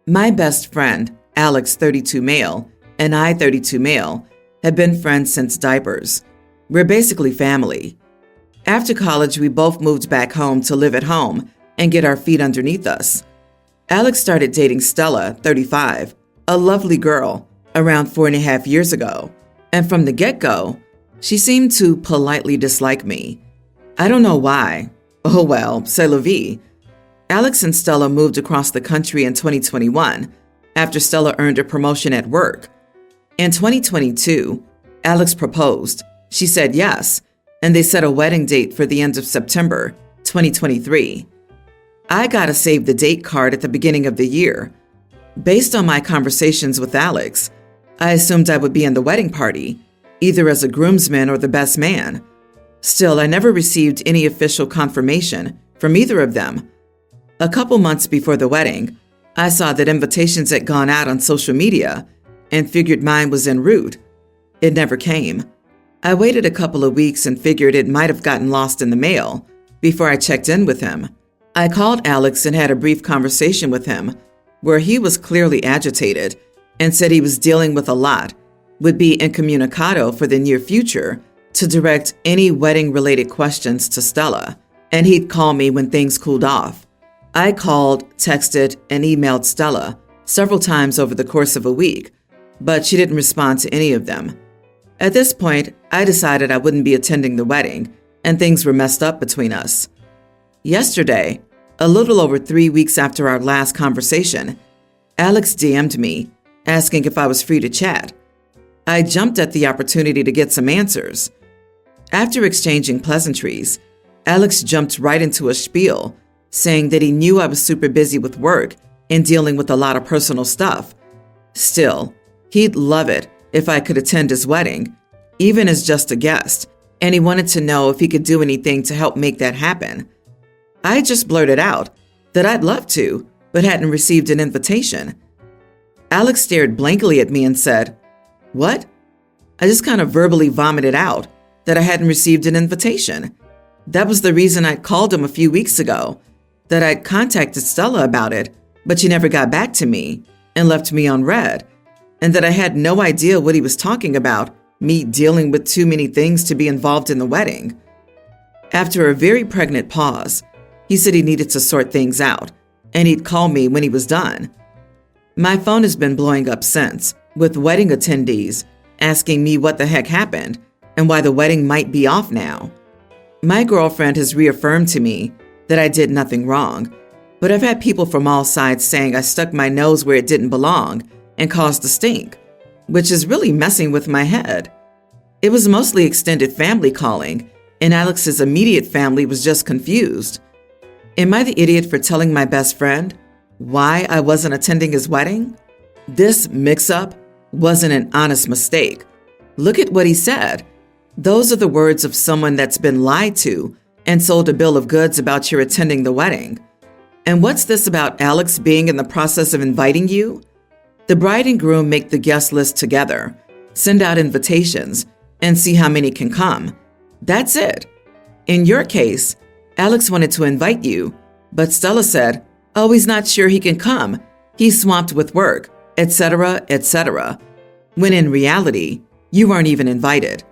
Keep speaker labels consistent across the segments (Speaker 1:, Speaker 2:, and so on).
Speaker 1: My best friend, Alex 32 male, and I 32 male, have been friends since diapers. We're basically family. After college, we both moved back home to live at home and get our feet underneath us. Alex started dating Stella, 35, a lovely girl, around 4.5 years ago. And from the get-go, she seemed to politely dislike me. I don't know why. Oh well, c'est la vie. Alex and Stella moved across the country in 2021 after Stella earned a promotion at work. In 2022, Alex proposed. She said yes, and they set a wedding date for the end of September 2023. I got a save the date card at the beginning of the year. Based on my conversations with Alex, I assumed I would be in the wedding party, either as a groomsman or the best man. Still, I never received any official confirmation from either of them. A couple months before the wedding, I saw that invitations had gone out on social media and figured mine was en route. It never came. I waited a couple of weeks and figured it might have gotten lost in the mail before I checked in with him. I called Alex and had a brief conversation with him where he was clearly agitated and said he was dealing with a lot, would be incommunicado for the near future to direct any wedding-related questions to Stella, and he'd call me when things cooled off. I called, texted, and emailed Stella several times over the course of a week, but she didn't respond to any of them. At this point, I decided I wouldn't be attending the wedding, and things were messed up between us. Yesterday, a little over 3 weeks after our last conversation, Alex DM'd me, asking if I was free to chat. I jumped at the opportunity to get some answers. After exchanging pleasantries, Alex jumped right into a spiel, saying that he knew I was super busy with work and dealing with a lot of personal stuff. Still, he'd love it if I could attend his wedding, even as just a guest, and he wanted to know if he could do anything to help make that happen. I just blurted out that I'd love to, but hadn't received an invitation. Alex stared blankly at me and said, "What?" I just kind of verbally vomited out that I hadn't received an invitation. That was the reason I'd called him a few weeks ago, that I'd contacted Stella about it, but she never got back to me and left me on red, and that I had no idea what he was talking about, me dealing with too many things to be involved in the wedding. After a very pregnant pause, he said he needed to sort things out, and he'd call me when he was done. My phone has been blowing up since, with wedding attendees asking me what the heck happened and why the wedding might be off now. My girlfriend has reaffirmed to me that I did nothing wrong, but I've had people from all sides saying I stuck my nose where it didn't belong and caused a stink, which is really messing with my head. It was mostly extended family calling, and Alex's immediate family was just confused. Am I the idiot for telling my best friend why I wasn't attending his wedding? This mix-up wasn't an honest mistake. Look at what he said. Those are the words of someone that's been lied to and sold a bill of goods about your attending the wedding. And what's this about Alex being in the process of inviting you? The bride and groom make the guest list together, send out invitations, and see how many can come. That's it. In your case, Alex wanted to invite you, but Stella said, "Oh, he's not sure he can come. He's swamped with work," etc., etc., when in reality, you weren't even invited.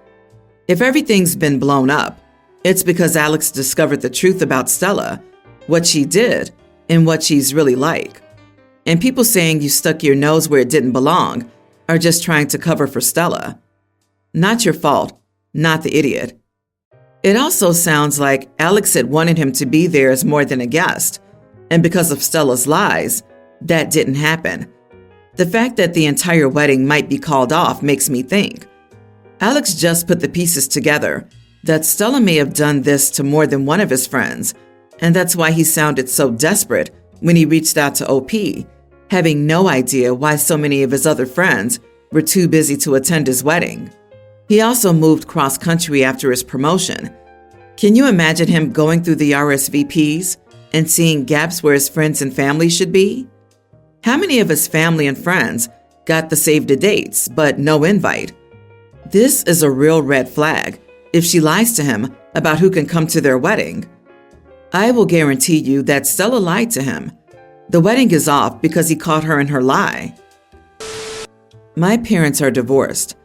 Speaker 1: If everything's been blown up, it's because Alex discovered the truth about Stella, what she did, and what she's really like. And people saying you stuck your nose where it didn't belong are just trying to cover for Stella. Not your fault, not the idiot. It also sounds like Alex had wanted him to be there as more than a guest, and because of Stella's lies, that didn't happen. The fact that the entire wedding might be called off makes me think Alex just put the pieces together that Stella may have done this to more than one of his friends, and that's why he sounded so desperate when he reached out to OP, having no idea why so many of his other friends were too busy to attend his wedding. He also moved cross-country after his promotion. Can you imagine him going through the RSVPs and seeing gaps where his friends and family should be? How many of his family and friends got the save the dates, but no invite? This is a real red flag if she lies to him about who can come to their wedding. I will guarantee you that Stella lied to him. The wedding is off because he caught her in her lie. My parents are divorced.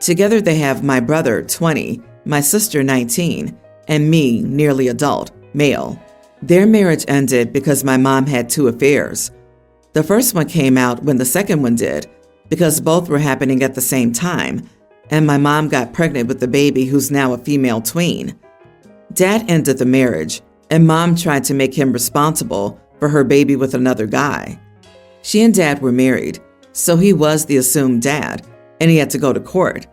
Speaker 1: Together they have my brother, 20, my sister, 19, and me, nearly adult, male. Their marriage ended because my mom had 2 affairs. The first one came out when the second one did, because both were happening at the same time, and my mom got pregnant with the baby who's now a female tween. Dad ended the marriage, and Mom tried to make him responsible for her baby with another guy. She and Dad were married, so he was the assumed dad, and he had to go to court.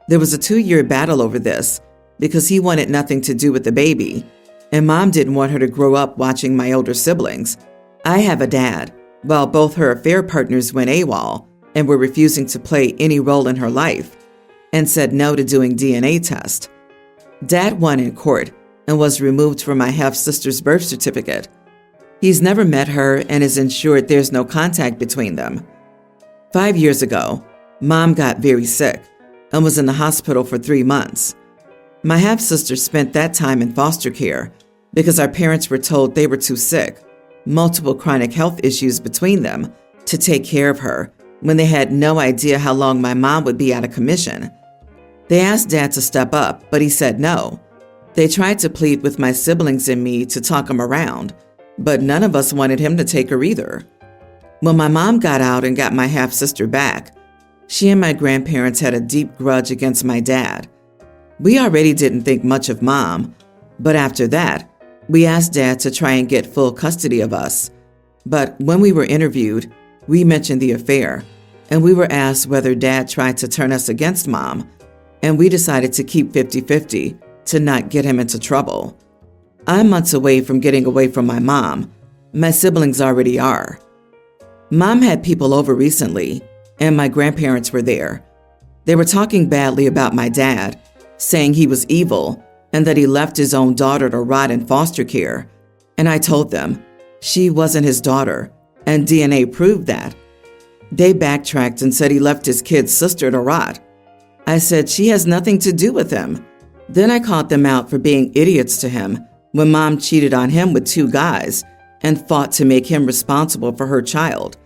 Speaker 1: There was a 2-year battle over this because he wanted nothing to do with the baby, and Mom didn't want her to grow up watching my older siblings. I have a dad, while both her affair partners went AWOL and were refusing to play any role in her life, and said no to doing DNA tests. Dad won in court and was removed from my half-sister's birth certificate. He's never met her and is ensured there's no contact between them. 5 years ago, Mom got very sick and was in the hospital for 3 months. My half-sister spent that time in foster care because our parents were told they were too sick, multiple chronic health issues between them, to take care of her when they had no idea how long my mom would be out of commission. They asked Dad to step up, but he said no. They tried to plead with my siblings and me to talk him around, but none of us wanted him to take her either. When my mom got out and got my half-sister back, she and my grandparents had a deep grudge against my dad. We already didn't think much of Mom, but after that, we asked Dad to try and get full custody of us. But when we were interviewed, we mentioned the affair, and we were asked whether Dad tried to turn us against Mom, and we decided to keep 50-50 to not get him into trouble. I'm months away from getting away from my mom. My siblings already are. Mom had people over recently, and my grandparents were there. They were talking badly about my dad, saying he was evil and that he left his own daughter to rot in foster care. And I told them she wasn't his daughter, and DNA proved that. They backtracked and said he left his kid's sister to rot. I said she has nothing to do with him. Then I called them out for being idiots to him when Mom cheated on him with 2 guys and fought to make him responsible for her child.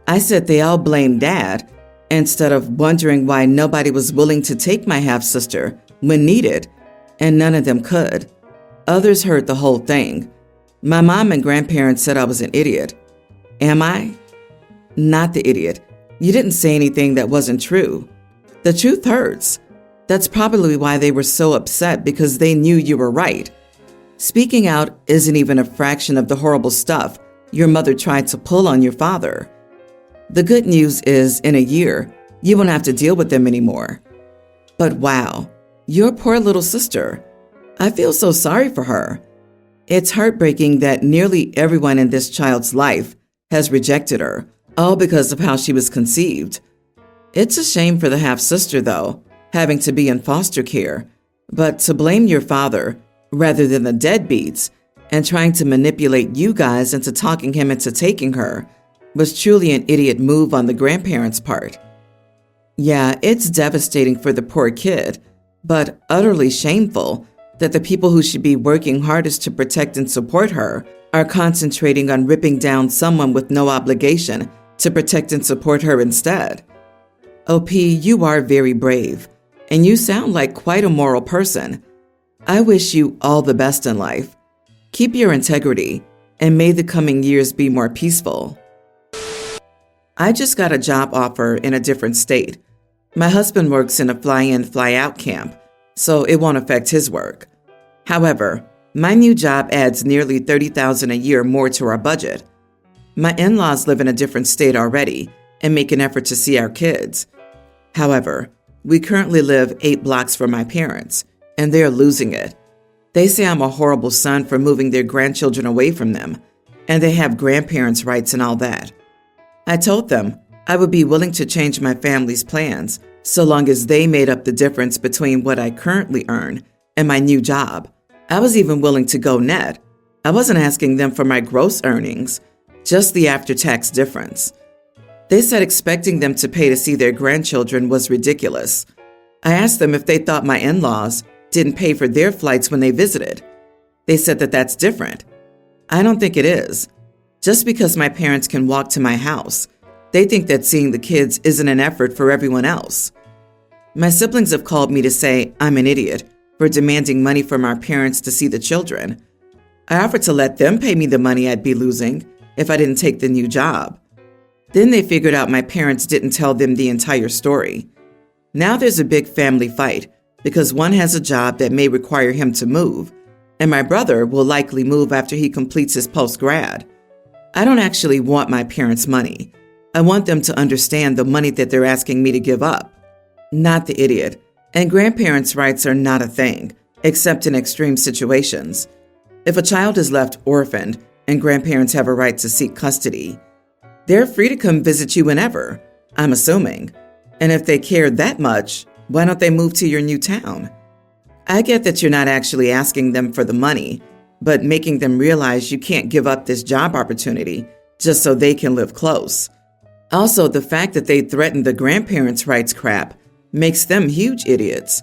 Speaker 1: I said they all blamed Dad instead of wondering why nobody was willing to take my half-sister when needed, and none of them could. Others heard the whole thing. My mom and grandparents said I was an idiot. Am I? Not the idiot. You didn't say anything that wasn't true. The truth hurts. That's probably why they were so upset, because they knew you were right. Speaking out isn't even a fraction of the horrible stuff your mother tried to pull on your father. The good news is, in a year, you won't have to deal with them anymore. But wow, your poor little sister. I feel so sorry for her. It's heartbreaking that nearly everyone in this child's life has rejected her, all because of how she was conceived. It's a shame for the half-sister, though, having to be in foster care, but to blame your father rather than the deadbeats and trying to manipulate you guys into talking him into taking her was truly an idiot move on the grandparents' part. Yeah, it's devastating for the poor kid, but utterly shameful that the people who should be working hardest to protect and support her are concentrating on ripping down someone with no obligation to protect and support her instead. OP, you are very brave, and you sound like quite a moral person. I wish you all the best in life. Keep your integrity, and may the coming years be more peaceful. I just got a job offer in a different state. My husband works in a fly-in, fly-out camp, so it won't affect his work. However, my new job adds nearly $30,000 a year more to our budget. My in-laws live in a different state already and make an effort to see our kids. However, we currently live 8 blocks from my parents, and they're losing it. They say I'm a horrible son for moving their grandchildren away from them, and they have grandparents' rights and all that. I told them I would be willing to change my family's plans so long as they made up the difference between what I currently earn and my new job. I was even willing to go net. I wasn't asking them for my gross earnings, just the after-tax difference. They said expecting them to pay to see their grandchildren was ridiculous. I asked them if they thought my in-laws didn't pay for their flights when they visited. They said that that's different. I don't think it is. Just because my parents can walk to my house, they think that seeing the kids isn't an effort for everyone else. My siblings have called me to say I'm an idiot for demanding money from our parents to see the children. I offered to let them pay me the money I'd be losing if I didn't take the new job. Then they figured out my parents didn't tell them the entire story. Now there's a big family fight because one has a job that may require him to move, and my brother will likely move after he completes his post-grad. I don't actually want my parents' money. I want them to understand the money that they're asking me to give up. Not the idiot. And grandparents' rights are not a thing, except in extreme situations. If a child is left orphaned and grandparents have a right to seek custody, they're free to come visit you whenever, I'm assuming. And if they care that much, why don't they move to your new town? I get that you're not actually asking them for the money, but making them realize you can't give up this job opportunity just so they can live close. Also, the fact that they threatened the grandparents' rights crap makes them huge idiots.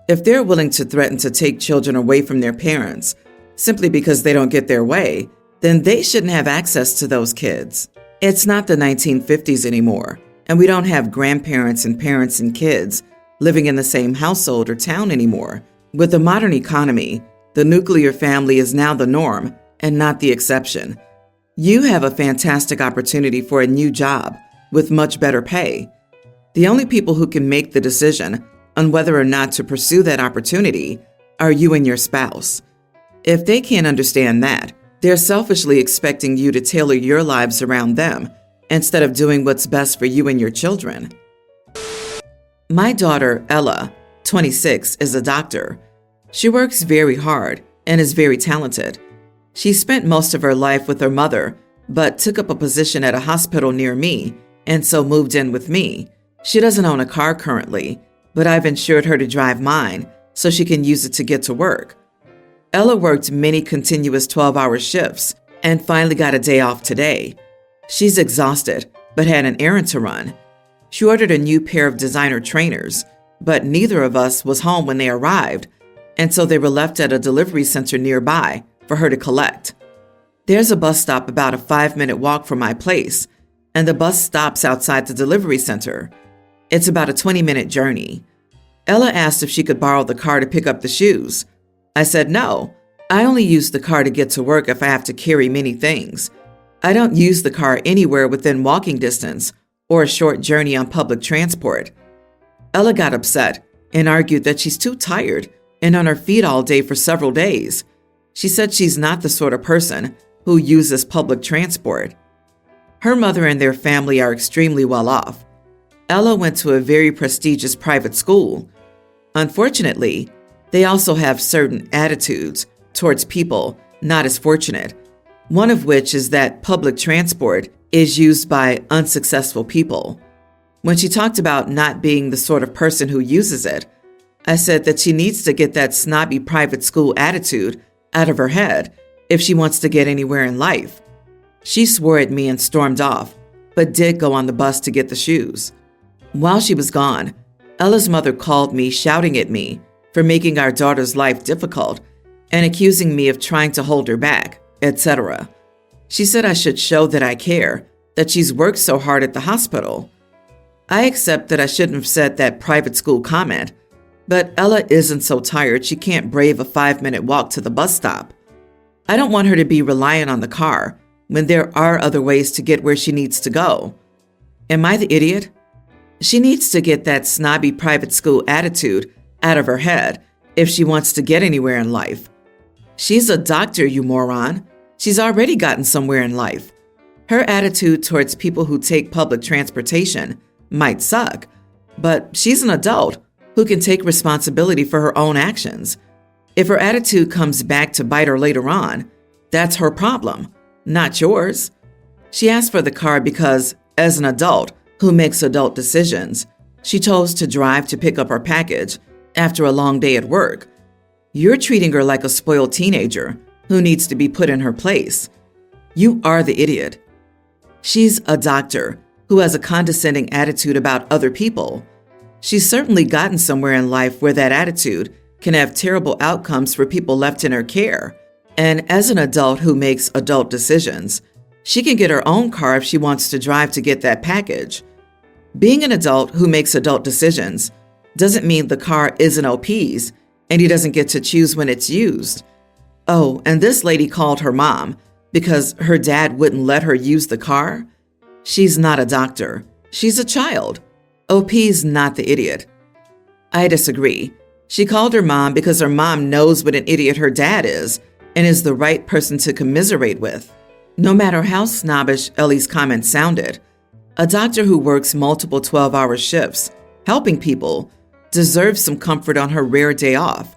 Speaker 1: If they're willing to threaten to take children away from their parents simply because they don't get their way, then they shouldn't have access to those kids. It's not the 1950s anymore, and we don't have grandparents and parents and kids living in the same household or town anymore. With the modern economy, the nuclear family is now the norm and not the exception. You have a fantastic opportunity for a new job with much better pay. The only people who can make the decision on whether or not to pursue that opportunity are you and your spouse. If they can't understand that, they're selfishly expecting you to tailor your lives around them instead of doing what's best for you and your children. My daughter, Ella, 26, is a doctor. She works very hard and is very talented. She spent most of her life with her mother, but took up a position at a hospital near me and so moved in with me. She doesn't own a car currently, but I've insured her to drive mine so she can use it to get to work. Ella worked many continuous 12-hour shifts and finally got a day off today. She's exhausted, but had an errand to run. She ordered a new pair of designer trainers, but neither of us was home when they arrived, and so they were left at a delivery center nearby for her to collect. There's a bus stop about a 5-minute walk from my place, and the bus stops outside the delivery center. It's about a 20-minute journey. Ella asked if she could borrow the car to pick up the shoes. I said no. I only use the car to get to work if I have to carry many things. I don't use the car anywhere within walking distance or a short journey on public transport. Ella got upset and argued that she's too tired and on her feet all day for several days. She said she's not the sort of person who uses public transport. Her mother and their family are extremely well off. Ella went to a very prestigious private school. Unfortunately, they also have certain attitudes towards people not as fortunate, one of which is that public transport is used by unsuccessful people. When she talked about not being the sort of person who uses it, I said that she needs to get that snobby private school attitude out of her head if she wants to get anywhere in life. She swore at me and stormed off, but did go on the bus to get the shoes. While she was gone, Ella's mother called me shouting at me for making our daughter's life difficult and accusing me of trying to hold her back, etc. She said I should show that I care, that she's worked so hard at the hospital. I accept that I shouldn't have said that private school comment, but Ella isn't so tired she can't brave a 5-minute walk to the bus stop. I don't want her to be reliant on the car when there are other ways to get where she needs to go. Am I the idiot? She needs to get that snobby private school attitude out of her head if she wants to get anywhere in life. She's a doctor, you moron. She's already gotten somewhere in life. Her attitude towards people who take public transportation might suck, but she's an adult who can take responsibility for her own actions. If her attitude comes back to bite her later on, that's her problem, not yours. She asked for the car because, as an adult who makes adult decisions, she chose to drive to pick up her package after a long day at work. You're treating her like a spoiled teenager who needs to be put in her place. You are the idiot. She's a doctor who has a condescending attitude about other people. She's certainly gotten somewhere in life where that attitude can have terrible outcomes for people left in her care. And as an adult who makes adult decisions, She can get her own car if she wants to drive to get that package. Being an adult who makes adult decisions doesn't mean the car isn't OP's and he doesn't get to choose when it's used. Oh, and this lady called her mom because her dad wouldn't let her use the car. She's not a doctor. She's a child. OP's not the idiot. I disagree. She called her mom because her mom knows what an idiot her dad is and is the right person to commiserate with. No matter how snobbish Ellie's comments sounded, a doctor who works multiple 12-hour shifts, helping people, deserves some comfort on her rare day off.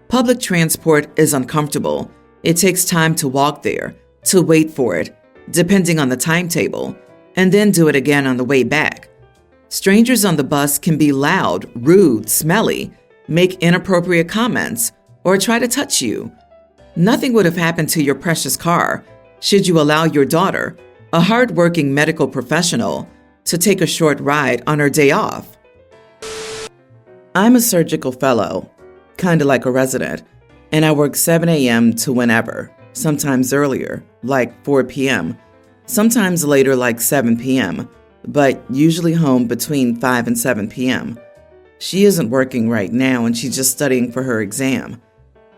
Speaker 1: Public transport is uncomfortable. It takes time to walk there, to wait for it, depending on the timetable, and then do it again on the way back. Strangers on the bus can be loud, rude, smelly, make inappropriate comments, or try to touch you. Nothing would have happened to your precious car should you allow your daughter, a hardworking medical professional, to take a short ride on her day off. I'm a surgical fellow, kind of like a resident, and I work 7 a.m. to whenever, sometimes earlier, like 4 p.m., sometimes later, like 7 p.m., but usually home between 5 and 7 p.m. She isn't working right now, and she's just studying for her exam.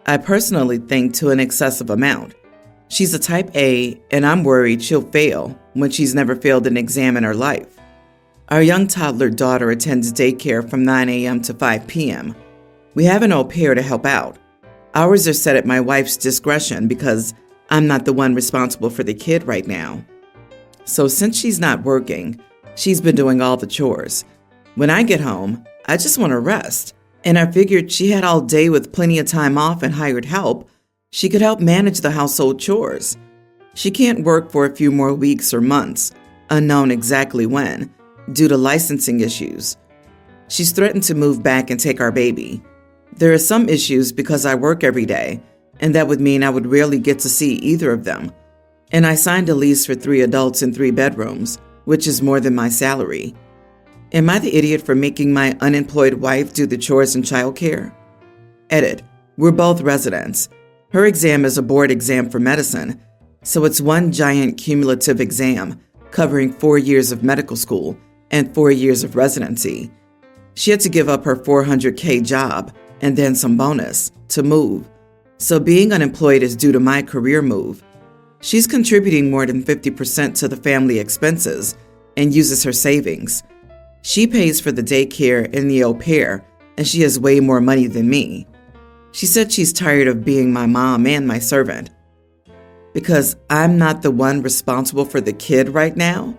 Speaker 1: I personally think to an excessive amount. She's a type A, and I'm worried she'll fail when she's never failed an exam in her life. Our young toddler daughter attends daycare from 9 a.m. to 5 p.m. We have an au pair to help out. Hours are set at my wife's discretion because I'm not the one responsible for the kid right now. So since she's not working, she's been doing all the chores. When I get home, I just want to rest, and I figured she had all day with plenty of time off and hired help. She could help manage the household chores. She can't work for a few more weeks or months, unknown exactly when, due to licensing issues. She's threatened to move back and take our baby. There are some issues because I work every day, and that would mean I would rarely get to see either of them. And I signed a lease for 3 adults in 3 bedrooms, which is more than my salary. Am I the idiot for making my unemployed wife do the chores and childcare? Edit. We're both residents. Her exam is a board exam for medicine, so it's one giant cumulative exam covering 4 years of medical school and 4 years of residency. She had to give up her $400K job and then some bonus to move, so being unemployed is due to my career move. She's contributing more than 50% to the family expenses and uses her savings. She pays for the daycare and the au pair, and she has way more money than me. She said she's tired of being my mom and my servant. Because I'm not the one responsible for the kid right now?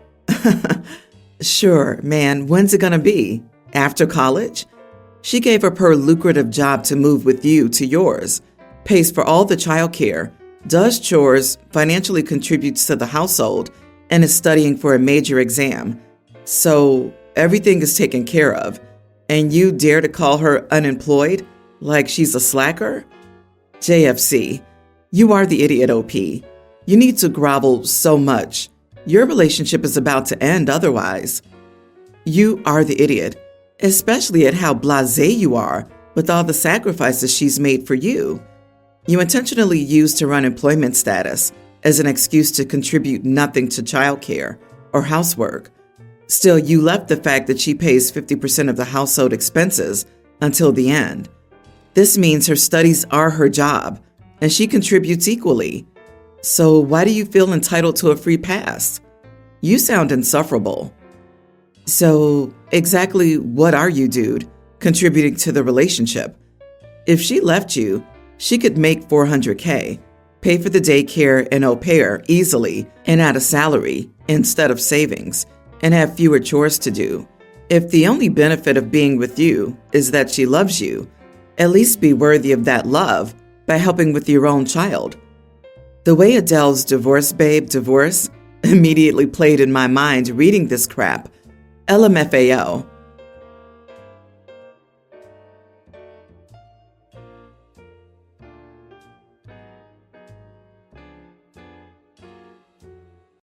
Speaker 1: Sure, man, when's it gonna be? After college? She gave up her lucrative job to move with you to yours, pays for all the childcare, does chores, financially contributes to the household, and is studying for a major exam. So everything is taken care of, and you dare to call her unemployed? Like she's a slacker? JFC, you are the idiot, OP. You need to grovel so much. Your relationship is about to end otherwise. You are the idiot, especially at how blasé you are with all the sacrifices she's made for you. You intentionally used her unemployment status as an excuse to contribute nothing to childcare or housework. Still, you left the fact that she pays 50% of the household expenses until the end. This means her studies are her job, and she contributes equally. So why do you feel entitled to a free pass? You sound insufferable. So exactly what are you, dude, contributing to the relationship? If she left you, she could make $400K, pay for the daycare and au pair easily and out of salary instead of savings, and have fewer chores to do. If the only benefit of being with you is that she loves you, at least be worthy of that love by helping with your own child. The way Adele's Divorce Babe Divorce immediately played in my mind reading this crap. LMFAO,